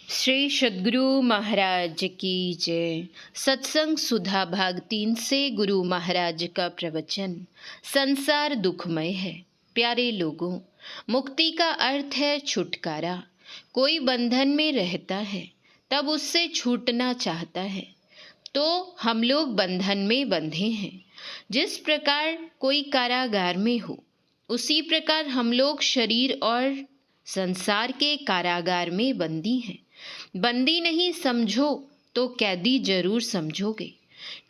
श्री सद्गुरु महाराज की जय। सत्संग सुधा भाग 3 से गुरु महाराज का प्रवचन। संसार दुखमय है। प्यारे लोगों, मुक्ति का अर्थ है छुटकारा। कोई बंधन में रहता है तब उससे छूटना चाहता है, तो हम लोग बंधन में बंधे हैं। जिस प्रकार कोई कारागार में हो, उसी प्रकार हम लोग शरीर और संसार के कारागार में बंदी हैं। बंदी नहीं समझो तो कैदी जरूर समझोगे।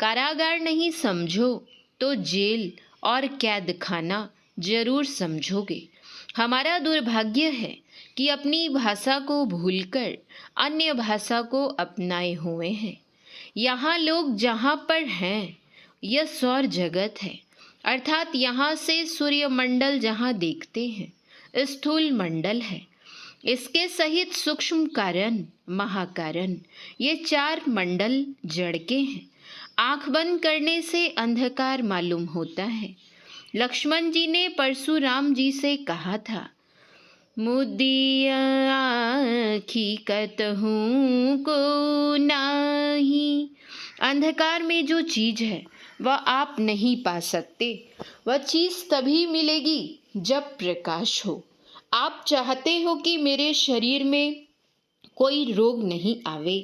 कारागार नहीं समझो तो जेल और कैद खाना जरूर समझोगे। हमारा दुर्भाग्य है कि अपनी भाषा को भूलकर अन्य भाषा को अपनाए हुए हैं। यहाँ लोग जहाँ पर हैं, यह सौर जगत है, अर्थात यहाँ से सूर्यमंडल जहाँ देखते हैं, स्थूल मंडल है। इसके सहित सूक्ष्म कारण, महाकारण, ये 4 मंडल जड़ के हैं। आंख बंद करने से अंधकार मालूम होता है। लक्ष्मण जी ने परशुराम जी से कहा था, मुदिया आँखी कतहूँ को नाही। अंधकार में जो चीज है वह आप नहीं पा सकते। वह चीज तभी मिलेगी जब प्रकाश हो। आप चाहते हो कि मेरे शरीर में कोई रोग नहीं आवे।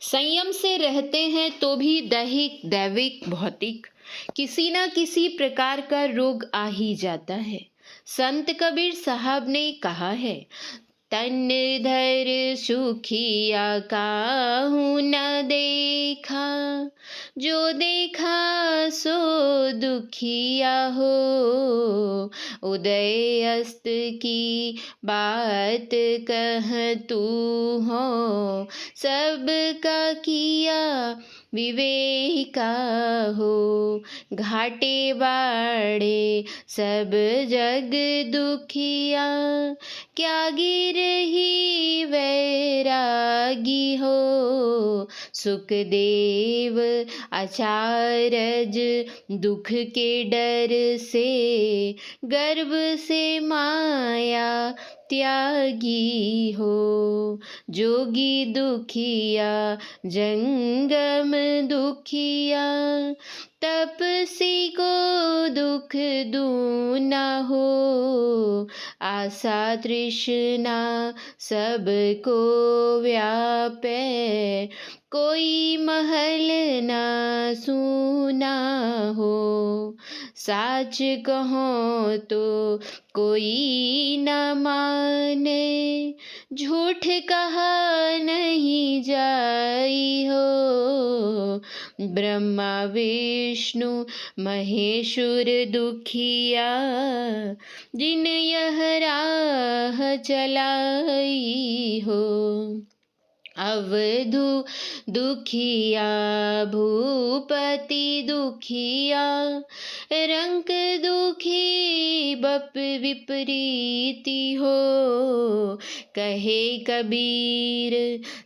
संयम से रहते हैं तो भी दैहिक, दैविक, भौतिक किसी न किसी प्रकार का रोग आ ही जाता है। संत कबीर साहब ने कहा है, तन धर सुखिया काहू न देखा, जो देखा सो दुखिया हो। उदय अस्त की बात कह तू हो, सबका किया विवेका हो। घाटे बाड़े सब जग दुखिया, क्या गिरही वैरागी हो। सुखदेव आचार्य दुख के डर से, गर्भ से माया त्यागी हो। जोगी दुखिया जंगम दुखिया, तपसी को दुख दूना हो। आशा तृष्णा सबको व्यापे, कोई महल ना सूना हो। साच कहो तो कोई न माने, झूठ कहा नहीं जाई हो। ब्रह्मा विष्णु महेश्वर दुखिया, जिन यह राह चलाई हो। अवधू दुखिया भूपति दुखिया, रंक दुखी बप विपरीति हो। कहे कबीर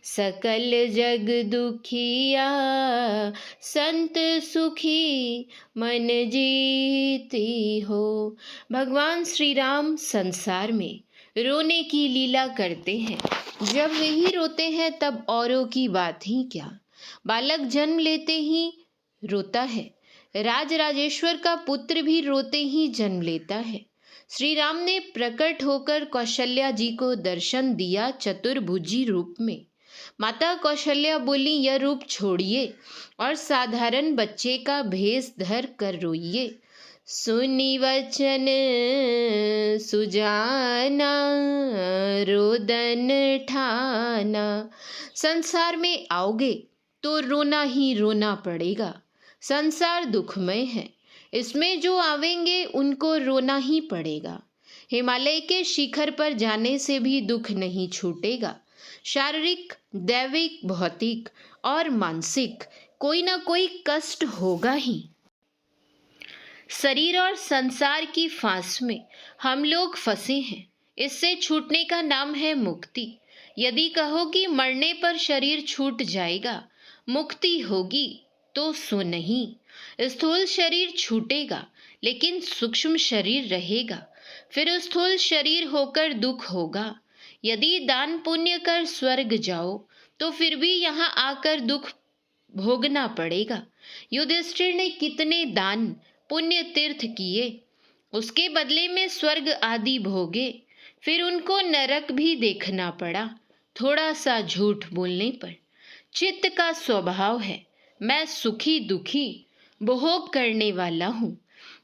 सकल जग दुखिया, संत सुखी मन जीती हो। भगवान श्री राम संसार में रोने की लीला करते हैं। जब वही रोते हैं तब औरों की बात ही क्या। बालक जन्म लेते ही रोता है। राज राजेश्वर का पुत्र भी रोते ही जन्म लेता है। श्री राम ने प्रकट होकर कौशल्या जी को दर्शन दिया चतुर्भुजी रूप में। माता कौशल्या बोली, यह रूप छोड़िए और साधारण बच्चे का भेष धर कर रोइए। सुनी वचन सुजाना, रोदन ठाना। संसार में आओगे तो रोना ही रोना पड़ेगा। संसार दुखमय है, इसमें जो आवेंगे उनको रोना ही पड़ेगा। हिमालय के शिखर पर जाने से भी दुख नहीं छूटेगा। शारीरिक, दैविक, भौतिक और मानसिक कोई ना कोई कष्ट होगा ही। शरीर और संसार की फांस में हम लोग फंसे हैं। इससे छूटने का नाम है मुक्ति। यदि कहो कि मरने पर शरीर छूट जाएगा, मुक्ति होगी, तो सो नहीं। स्थूल शरीर छूटेगा लेकिन सूक्ष्म शरीर रहेगा। फिर स्थूल शरीर होकर दुख होगा। यदि दान पुण्य कर स्वर्ग जाओ तो फिर भी यहाँ आकर दुख भोगना पड़ेगा। युधिष्ठिर ने कितने दान पुण्य तीर्थ किए, उसके बदले में स्वर्ग आदि भोगे, फिर उनको नरक भी देखना पड़ा थोड़ा सा झूठ बोलने पर। चित्त का स्वभाव है मैं सुखी दुखी भोग करने वाला हूँ।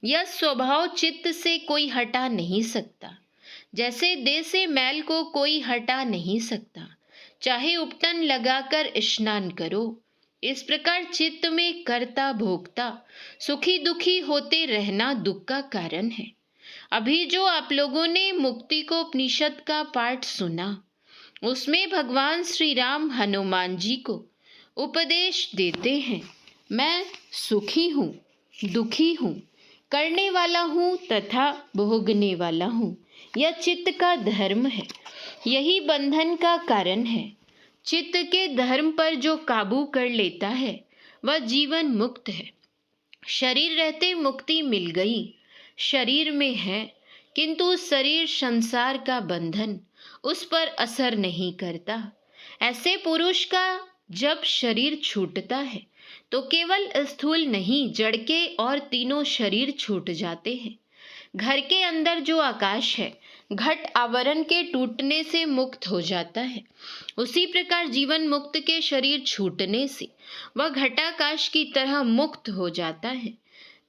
यह स्वभाव चित्त से कोई हटा नहीं सकता, जैसे देह से मैल को कोई हटा नहीं सकता, चाहे उपटन लगाकर स्नान करो। इस प्रकार चित्त में कर्ता भोक्ता सुखी दुखी होते रहना दुख का कारण है। अभी जो आप लोगों ने मुक्ति को उपनिषद का पाठ सुना, उसमें भगवान श्री राम हनुमान जी को उपदेश देते हैं, मैं सुखी हूँ दुखी हूँ, करने वाला हूँ तथा भोगने वाला हूँ। यह चित्त का धर्म है, यही बंधन का कारण है। चित्त के धर्म पर जो काबू कर लेता है वह जीवन मुक्त है। शरीर रहते मुक्ति मिल गई, शरीर में है किंतु शरीर संसार का बंधन उस पर असर नहीं करता। ऐसे पुरुष का जब शरीर छूटता है तो केवल स्थूल नहीं, जड़ के और तीनों शरीर छूट जाते हैं। घर के अंदर जो आकाश है घट आवरण के टूटने से मुक्त हो जाता है, उसी प्रकार जीवन मुक्त के शरीर छूटने से वह घटाकाश की तरह मुक्त हो जाता है,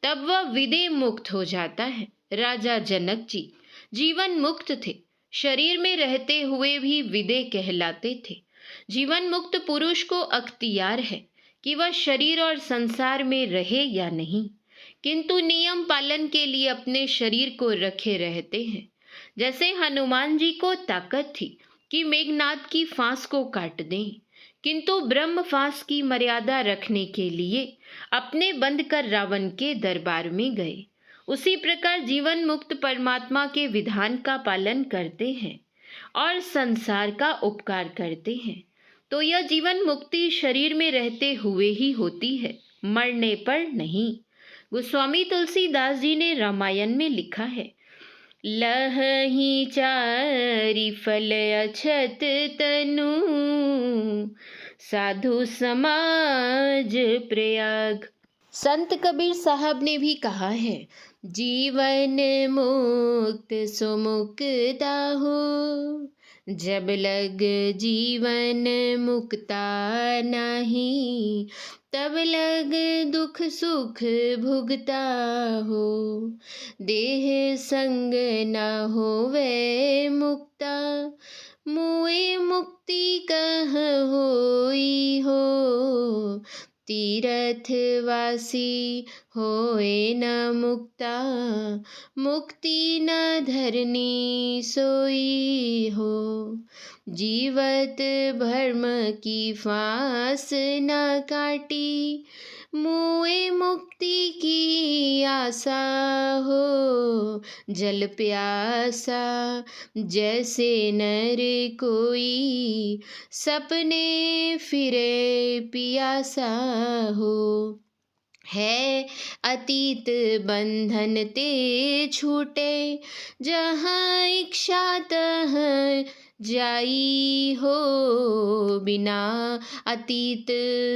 तब वह विदेह मुक्त हो जाता है। राजा जनक जी जीवन मुक्त थे, शरीर में रहते हुए भी विदेह कहलाते थे। जीवन मुक्त पुरुष को अख्तियार है कि वह शरीर और संसार में रहे या नहीं, किंतु नियम पालन के लिए अपने शरीर को रखे रहते हैं। जैसे हनुमान जी को ताकत थी कि मेघनाद की फांस को काट दें, किंतु ब्रह्म फांस की मर्यादा रखने के लिए अपने बंद कर रावण के दरबार में गए, उसी प्रकार जीवन मुक्त परमात्मा के विधान का पालन करते हैं और संसार का उपकार करते हैं। तो यह जीवन मुक्ति शरीर में रहते हुए ही होती है, मरने पर नहीं। गोस्वामी तुलसीदास जी ने रामायण में लिखा है, लहहि चारि फल अछत तनु, साधु समाज प्रयाग। संत कबीर साहब ने भी कहा है, जीवन मुक्त सुमुक्ता हो, जब लग जीवन मुक्ता नहीं, तब लग दुख सुख भुगता हो। देह संग न होवे मुक्ता, मुए मुक्ति कह होई हो। तीर्थवासी होए न मुक्ता, मुक्ति न धरनी सोई हो। जीवत भर्म की फांस न काटी, मुए मुक्ति की आशा हो। जल प्यासा जैसे नर कोई, सपने फिरे पियासा हो। है अतीत बंधन ते छूटे, जहाँ इच्छा तहाँ जाई हो। बिना अतीत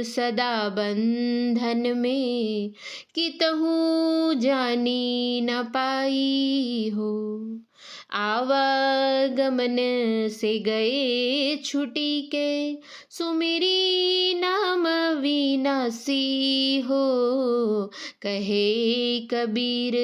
सदा बंधन में, कितहु जानी न पाई हो। आवागमन से गए छुटी के, सुमिरी नाम विनाशी हो। कहे कबीर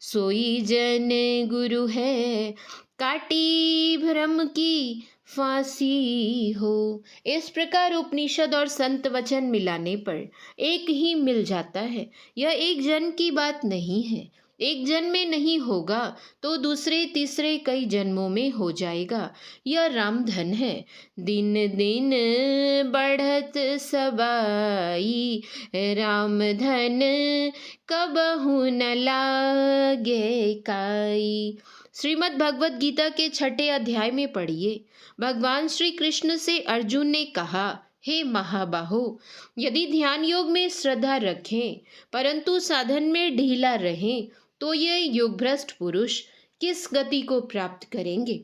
सोई जन गुरु है, काटी भ्रम की फांसी हो। इस प्रकार उपनिषद और संत वचन मिलाने पर एक ही मिल जाता है। यह एक जन्म की बात नहीं है, एक जन्म में नहीं होगा तो दूसरे तीसरे कई जन्मों में हो जाएगा। यह रामधन है। दिन दिन बढ़त सबाई, रामधन कबहु न लागे काई। श्रीमद् भगवत गीता के 6 अध्याय में पढ़िए, भगवान श्री कृष्ण से अर्जुन ने कहा, हे महाबाहो, यदि ध्यान योग में श्रद्धा रखें परंतु साधन में ढीला रहें तो ये योगभ्रष्ट पुरुष किस गति को प्राप्त करेंगे।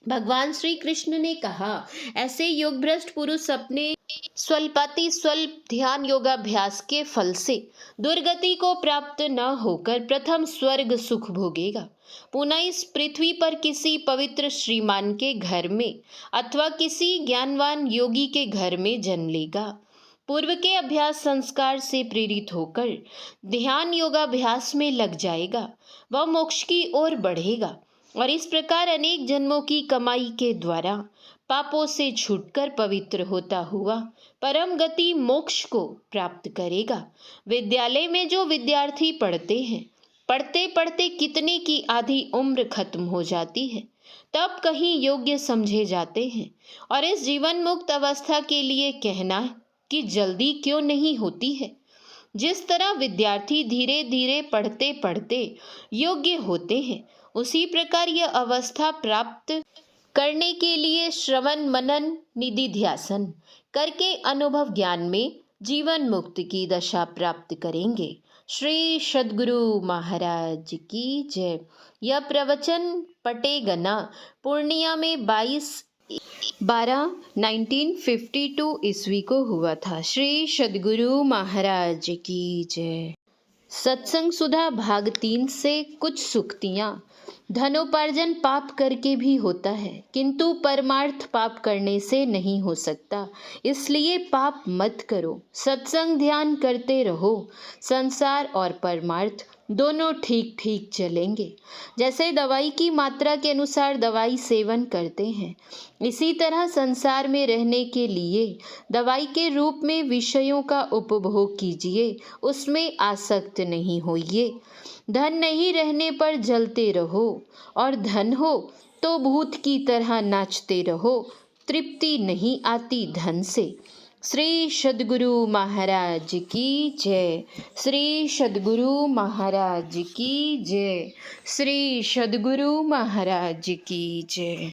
भगवान श्री कृष्ण ने कहा, ऐसे योग भ्रष्ट पुरुष अपने स्वल्पाति स्वल्प ध्यान योगाभ्यास के फल से दुर्गति को प्राप्त न होकर प्रथम स्वर्ग सुख भोगेगा, पुनः इस पृथ्वी पर किसी पवित्र श्रीमान के घर में अथवा किसी ज्ञानवान योगी के घर में जन्म लेगा। पूर्व के अभ्यास संस्कार से प्रेरित होकर ध्यान योगाभ्यास में लग जाएगा, वह मोक्ष की ओर बढ़ेगा और इस प्रकार अनेक जन्मों की कमाई के द्वारा पापों से छूटकर पवित्र होता हुआ परम गति मोक्ष को प्राप्त करेगा। विद्यालय में जो विद्यार्थी पढ़ते हैं, पढ़ते पढ़ते कितने की आधी उम्र खत्म हो जाती है, तब कहीं योग्य समझे जाते हैं और इस जीवन मुक्त अवस्था के लिए कहना कि जल्दी क्यों नहीं होती है। जिस तरह विद्यार्थी धीरे धीरे पढ़ते पढ़ते योग्य होते हैं, उसी प्रकार यह अवस्था प्राप्त करने के लिए श्रवण मनन निधिध्यासन करके अनुभव ज्ञान में जीवन मुक्त की दशा प्राप्त करेंगे। श्री सद्गुरु महाराज की जय। यह प्रवचन पटेगना पूर्णिया में 22/12/1952 ईस्वी को हुआ था। श्री सद्गुरु महाराज की जय। सत्संग सुधा भाग 3 से कुछ सुक्तियाँ। धनोपार्जन पाप करके भी होता है, किंतु परमार्थ पाप करने से नहीं हो सकता, इसलिए पाप मत करो। सत्संग ध्यान करते रहो, संसार और परमार्थ दोनों ठीक ठीक चलेंगे। जैसे दवाई की मात्रा के अनुसार दवाई सेवन करते हैं, इसी तरह संसार में रहने के लिए दवाई के रूप में विषयों का उपभोग कीजिए, उसमें आसक्त नहीं होइए। धन नहीं रहने पर जलते रहो और धन हो तो भूत की तरह नाचते रहो, तृप्ति नहीं आती धन से। श्री सद्गुरु महाराज की जय। श्री सद्गुरु महाराज की जय। श्री सद्गुरु महाराज की जय।